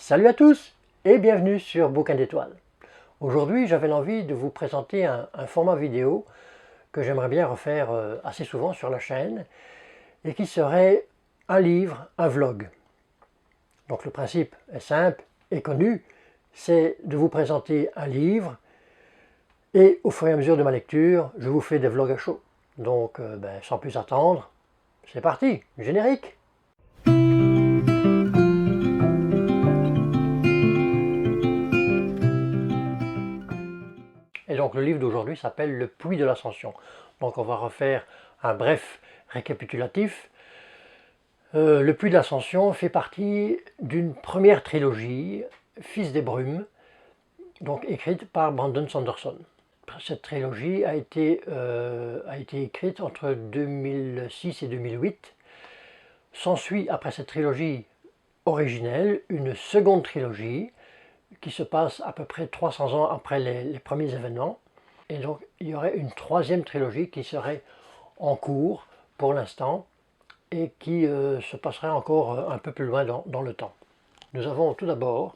Salut à tous et bienvenue sur Bouquin d'étoiles. Aujourd'hui, j'avais l'envie de vous présenter un format vidéo que j'aimerais bien refaire assez souvent sur la chaîne et qui serait un livre, un vlog. Donc le principe est simple et connu, c'est de vous présenter un livre et au fur et à mesure de ma lecture, je vous fais des vlogs à chaud. Donc sans plus attendre, c'est parti, générique! Et donc le livre d'aujourd'hui s'appelle Le Puits de l'Ascension. Donc on va refaire un bref récapitulatif. Le Puits de l'Ascension fait partie d'une première trilogie, Fils des Brumes, donc écrite par Brandon Sanderson. Cette trilogie a été écrite entre 2006 et 2008. S'ensuit, après cette trilogie originelle, une seconde trilogie qui se passe à peu près 300 ans après les premiers événements. Et donc il y aurait une troisième trilogie qui serait en cours pour l'instant et qui se passerait encore un peu plus loin dans le temps. Nous avons tout d'abord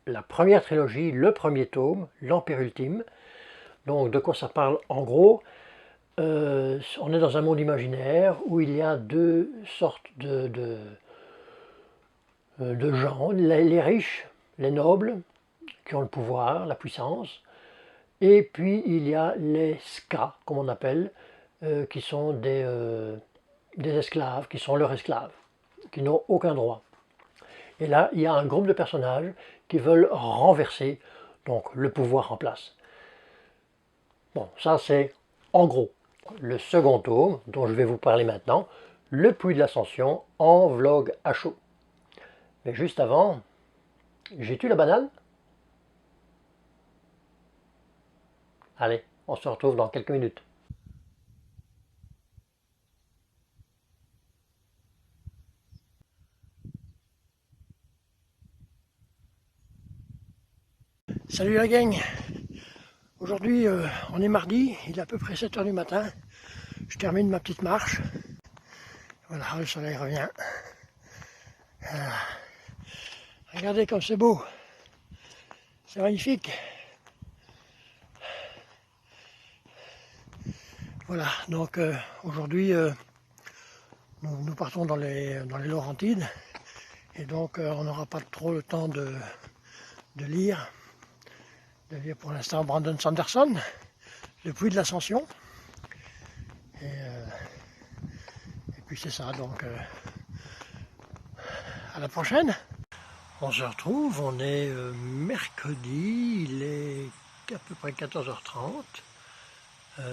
la première trilogie, le premier tome, l'Empire ultime. Donc de quoi ça parle en gros? On est dans un monde imaginaire où il y a deux sortes de gens, les riches, les nobles, qui ont le pouvoir, la puissance, et puis il y a les ska, comme on appelle, qui sont des esclaves, qui sont leurs esclaves, qui n'ont aucun droit. Et là, il y a un groupe de personnages qui veulent renverser donc, le pouvoir en place. Bon, ça c'est en gros le second tome dont je vais vous parler maintenant, Le Puits de l'Ascension en vlog à chaud. Mais juste avant, j'ai tué la banane? Allez, on se retrouve dans quelques minutes. Salut la gang! Aujourd'hui, on est mardi, il est à peu près 7 h du matin. Je termine ma petite marche. Voilà, le soleil revient. Regardez comme c'est beau. C'est magnifique. Voilà, donc aujourd'hui, nous partons dans les Laurentides. Et donc, on n'aura pas trop le temps de lire pour l'instant Brandon Sanderson, Le Puits de l'Ascension. Et puis c'est ça, donc à la prochaine. On se retrouve, on est mercredi, il est à peu près 14h30.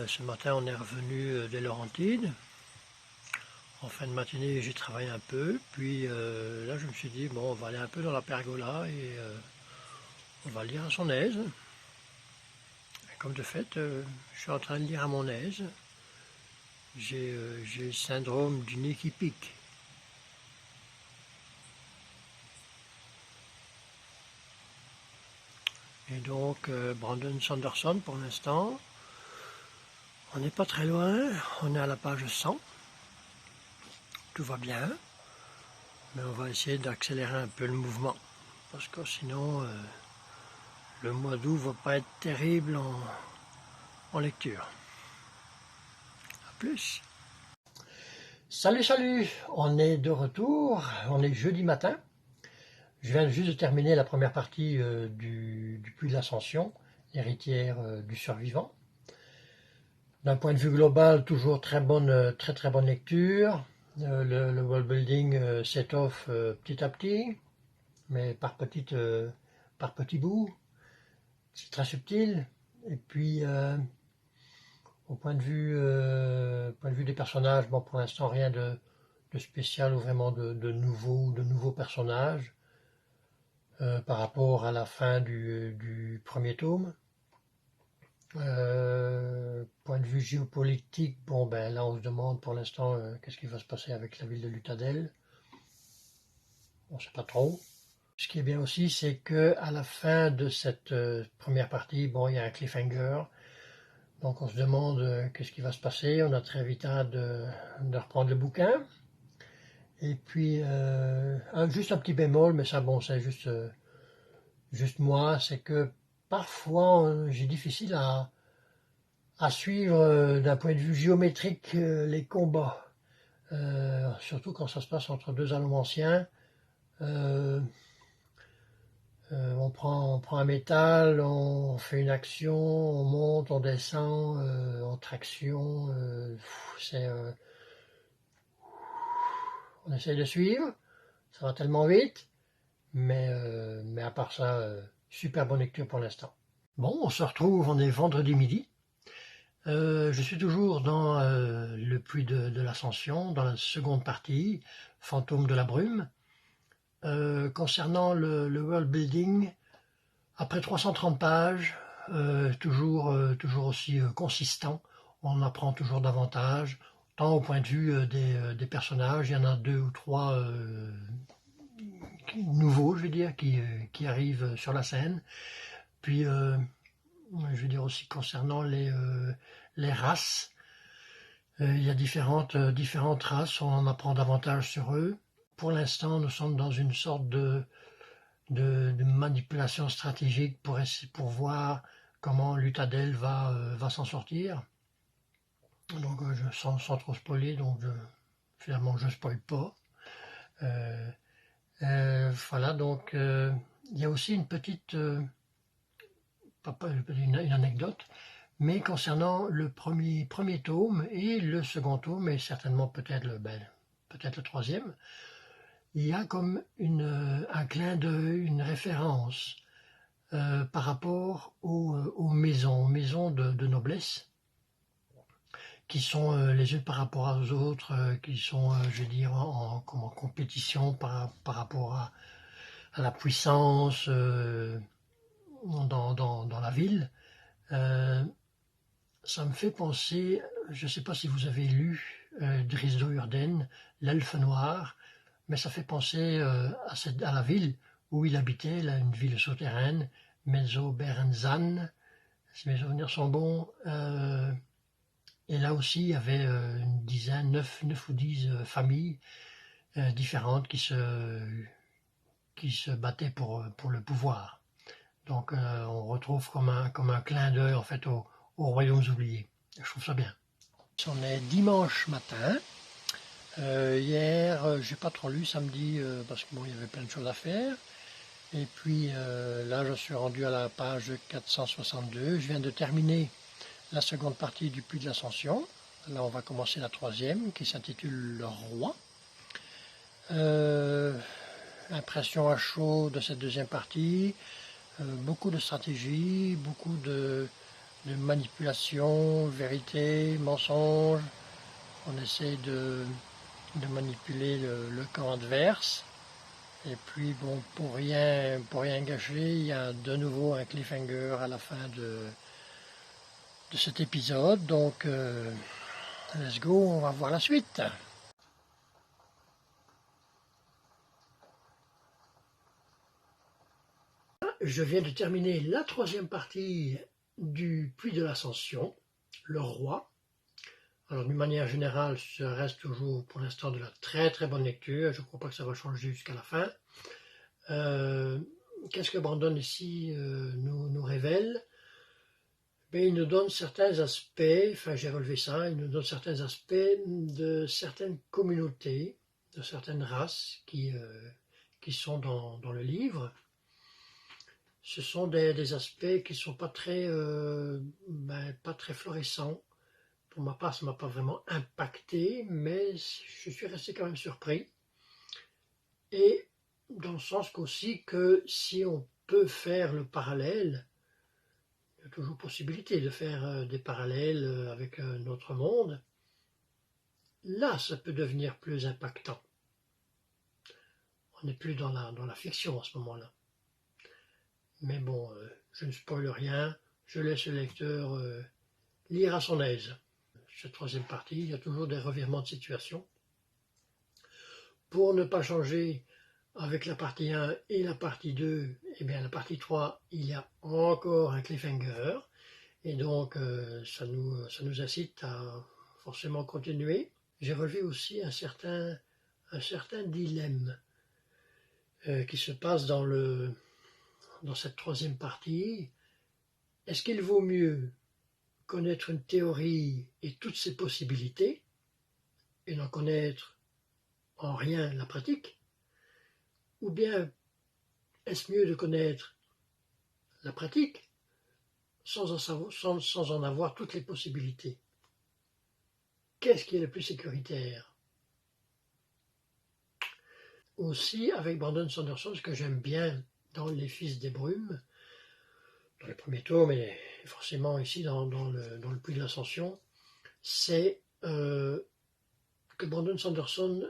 Ce matin on est revenu des Laurentides. En fin de matinée j'ai travaillé un peu, puis là je me suis dit bon on va aller un peu dans la pergola et on va lire à son aise. Comme de fait, je suis en train de lire à mon aise. J'ai le syndrome du nez qui pique. Et donc, Brandon Sanderson pour l'instant, on n'est pas très loin, on est à la page 100. Tout va bien, mais on va essayer d'accélérer un peu le mouvement, parce que sinon, le mois d'août va pas être terrible en lecture. A plus. Salut, salut! On est de retour, on est jeudi matin. Je viens juste de terminer la première partie du Puits de l'Ascension, l'héritière du survivant. D'un point de vue global, toujours très très bonne lecture. Le world building s'étoffe petit à petit, mais par petits bouts. C'est très subtil. Et puis, au point de vue des personnages, bon, pour l'instant, rien de spécial ou vraiment de nouveaux personnages. Par rapport à la fin du premier tome. Point de vue géopolitique, bon ben là on se demande pour l'instant qu'est-ce qui va se passer avec la ville de Luthadel. On ne sait pas trop. Ce qui est bien aussi, c'est que à la fin de cette première partie, bon il y a un cliffhanger. Donc on se demande qu'est-ce qui va se passer. On a très vite hâte de reprendre le bouquin. Et puis, juste un petit bémol, mais ça, bon, c'est juste moi, c'est que parfois, j'ai difficile à suivre d'un point de vue géométrique les combats. Surtout quand ça se passe entre deux Allemands anciens. Euh, on prend un métal, on fait une action, on monte, on descend, en traction. On essaye de suivre, ça va tellement vite, mais à part ça, super bonne lecture pour l'instant. Bon, on se retrouve, on est vendredi midi. Je suis toujours dans le puits de l'Ascension, dans la seconde partie, Fantôme de la brume. Concernant le world building, après 330 pages, toujours aussi consistant, on apprend toujours davantage, tant au point de vue des personnages, il y en a deux ou trois nouveaux, je veux dire, qui arrivent sur la scène. Puis, je veux dire aussi concernant les races, il y a différentes races, on en apprend davantage sur eux. Pour l'instant, nous sommes dans une sorte de manipulation stratégique pour voir comment Luthadel va s'en sortir. Donc, sans trop spoiler, donc finalement, je ne spoil pas. Voilà, donc il y a aussi une petite, une anecdote, mais concernant le premier tome et le second tome, et certainement peut-être le troisième, il y a comme un clin d'œil, une référence par rapport aux maisons de noblesse, qui sont les unes par rapport aux autres, qui sont, je veux dire, en compétition par rapport à la puissance dans la ville. Ça me fait penser, je ne sais pas si vous avez lu Drizzt Do'Urden, L'Elfe Noir, mais ça fait penser à la ville où il habitait, là, une ville souterraine, Menzoberranzan, si mes souvenirs sont bons. Et là aussi, il y avait une dizaine, 9 ou 10 familles différentes qui se battaient pour le pouvoir. Donc on retrouve comme un clin d'œil en fait aux royaumes oubliés. Je trouve ça bien. On est dimanche matin. Hier, j'ai pas trop lu samedi parce que bon, il y avait plein de choses à faire. Et puis là, je suis rendu à la page 462. Je viens de terminer la seconde partie du Puits de l'Ascension. Là, on va commencer la troisième qui s'intitule Le Roi. Impression à chaud de cette deuxième partie. Beaucoup de stratégie, beaucoup de manipulation, vérité, mensonge. On essaie de manipuler le camp adverse. Et puis, bon, pour rien gâcher, il y a de nouveau un cliffhanger à la fin de cet épisode. Donc, let's go, on va voir la suite. Je viens de terminer la troisième partie du Puits de l'Ascension, Le Roi. Alors, d'une manière générale, ça reste toujours pour l'instant de la très très bonne lecture. Je ne crois pas que ça va changer jusqu'à la fin. Qu'est-ce que Brandon ici nous révèle? Il nous donne certains aspects, enfin j'ai relevé ça, il nous donne certains aspects de certaines communautés, de certaines races qui sont dans le livre. Ce sont des aspects qui ne sont pas très florissants. Pour ma part, ça ne m'a pas vraiment impacté, mais je suis resté quand même surpris. Et dans le sens qu'aussi que si on peut faire le parallèle, il y a toujours possibilité de faire des parallèles avec notre monde, là ça peut devenir plus impactant. On n'est plus dans la fiction à ce moment-là. Mais bon, je ne spoile rien, je laisse le lecteur lire à son aise. Cette troisième partie, il y a toujours des revirements de situation. Pour ne pas changer avec la partie 1 et la partie 2, eh bien la partie 3, il y a encore un cliffhanger. Et donc, ça nous incite à forcément continuer. J'ai relevé aussi un certain un certain dilemme qui se passe dans cette troisième partie. Est-ce qu'il vaut mieux connaître une théorie et toutes ses possibilités et n'en connaître en rien la pratique, ou bien est-ce mieux de connaître la pratique sans en avoir toutes les possibilités? Qu'est-ce qui est le plus sécuritaire? Aussi, avec Brandon Sanderson, ce que j'aime bien dans Les Fils des Brumes, dans le premier tome, mais forcément ici dans le Puits de l'Ascension, c'est que Brandon Sanderson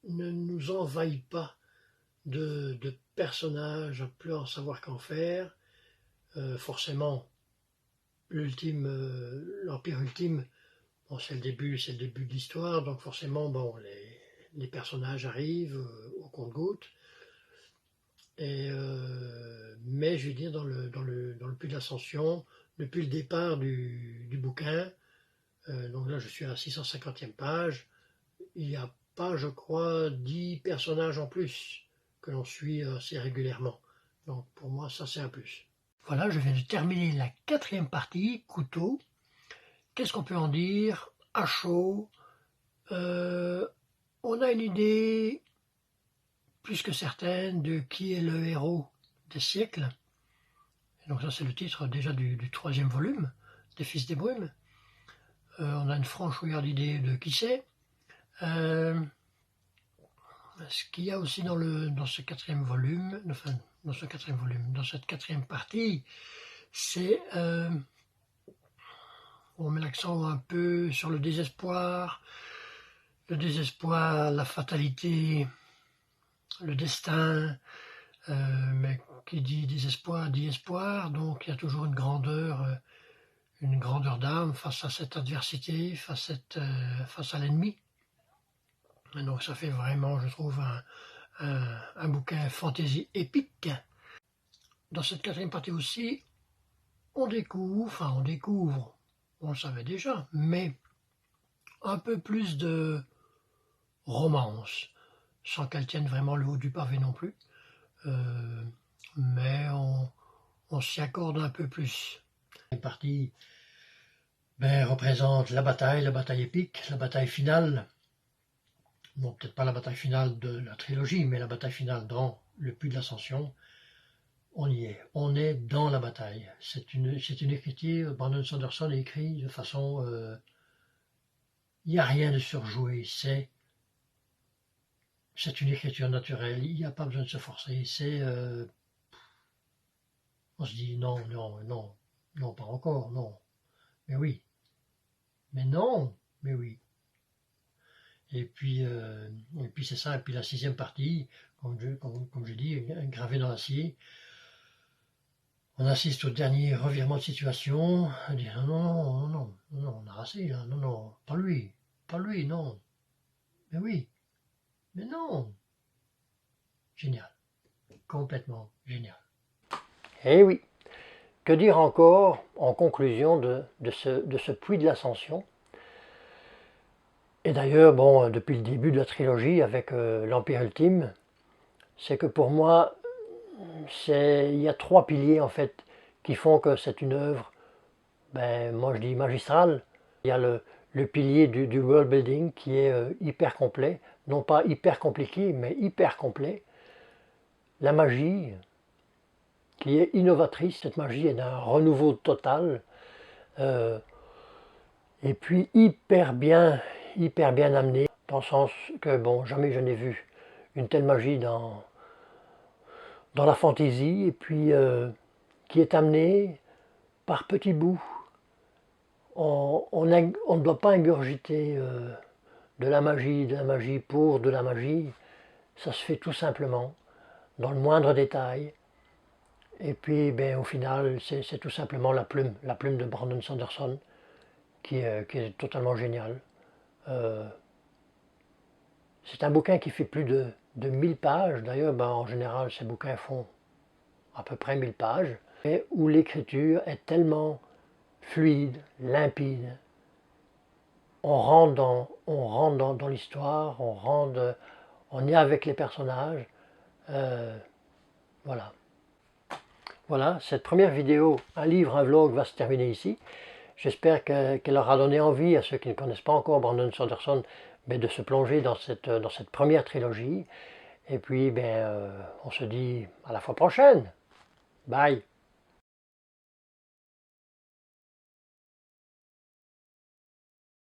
ne nous envahit pas de personnages à plus en savoir qu'en faire. Forcément, l'Empire ultime, bon, c'est le début de l'histoire, donc forcément, bon, les personnages arrivent au compte-gouttes. Mais je veux dire, dans le Puits de l'Ascension, depuis le départ du bouquin, donc là je suis à la 650e page, il n'y a pas, je crois, 10 personnages en plus que l'on suit assez régulièrement. Donc pour moi, ça c'est un plus. Voilà, je viens de terminer la 4e partie, Couteau. Qu'est-ce qu'on peut en dire à chaud? On a une idée plus que certaine de qui est le héros des siècles. Et donc ça c'est le titre déjà du 3e volume des Fils des Brumes. On a une franchouillarde idée de qui c'est. Ce qu'il y a aussi dans ce 4e volume, enfin dans ce 4e volume, dans cette 4e partie, c'est on met l'accent un peu sur le désespoir, la fatalité, le destin, mais qui dit désespoir dit espoir, donc il y a toujours une grandeur d'âme face à cette adversité, face à l'ennemi. Et donc ça fait vraiment, je trouve, un bouquin fantasy épique. Dans cette 4e partie aussi, on découvre, on le savait déjà, mais un peu plus de romance, sans qu'elle tienne vraiment le haut du pavé non plus. Mais on s'y accorde un peu plus. La partie représente la bataille épique, la bataille finale. Bon, peut-être pas la bataille finale de la trilogie, mais la bataille finale dans le Puits de l'Ascension. On y est, on est dans la bataille. C'est une écriture, Brandon Sanderson écrit de façon... il n'y a rien de surjoué, c'est une écriture naturelle, il n'y a pas besoin de se forcer, on se dit non, pas encore, non, mais oui, mais non, mais oui. Et puis c'est ça, et puis la 6e partie, comme je dis, gravée dans l'acier, on assiste au dernier revirement de situation, on dit non, on a assez là, non, pas lui, non, mais oui, mais non, génial, complètement génial. Eh oui, que dire encore en conclusion de ce Puits de l'Ascension? Et d'ailleurs, bon, depuis le début de la trilogie avec l'Empire Ultime, c'est que pour moi, il y a 3 piliers en fait qui font que c'est une œuvre, moi je dis magistrale. Il y a le pilier du world building qui est hyper complet, non pas hyper compliqué, mais hyper complet. La magie, qui est innovatrice, cette magie est d'un renouveau total. Et puis hyper bien amené, dans le sens que, bon, jamais je n'ai vu une telle magie dans la fantaisie, et puis qui est amenée par petits bouts. On ne doit pas ingurgiter de la magie pour de la magie. Ça se fait tout simplement, dans le moindre détail. Et puis, au final, c'est tout simplement la plume de Brandon Sanderson, qui est totalement géniale. C'est un bouquin qui fait plus de 1000 pages. D'ailleurs, en général, ces bouquins font à peu près 1000 pages. Et où l'écriture est tellement fluide, limpide. On rentre dans l'histoire, on on est avec les personnages. Voilà. Voilà, cette première vidéo, un livre, un vlog, va se terminer ici. J'espère qu'elle aura donné envie à ceux qui ne connaissent pas encore Brandon Sanderson, mais de se plonger dans cette première trilogie. Et puis, on se dit à la fois prochaine. Bye.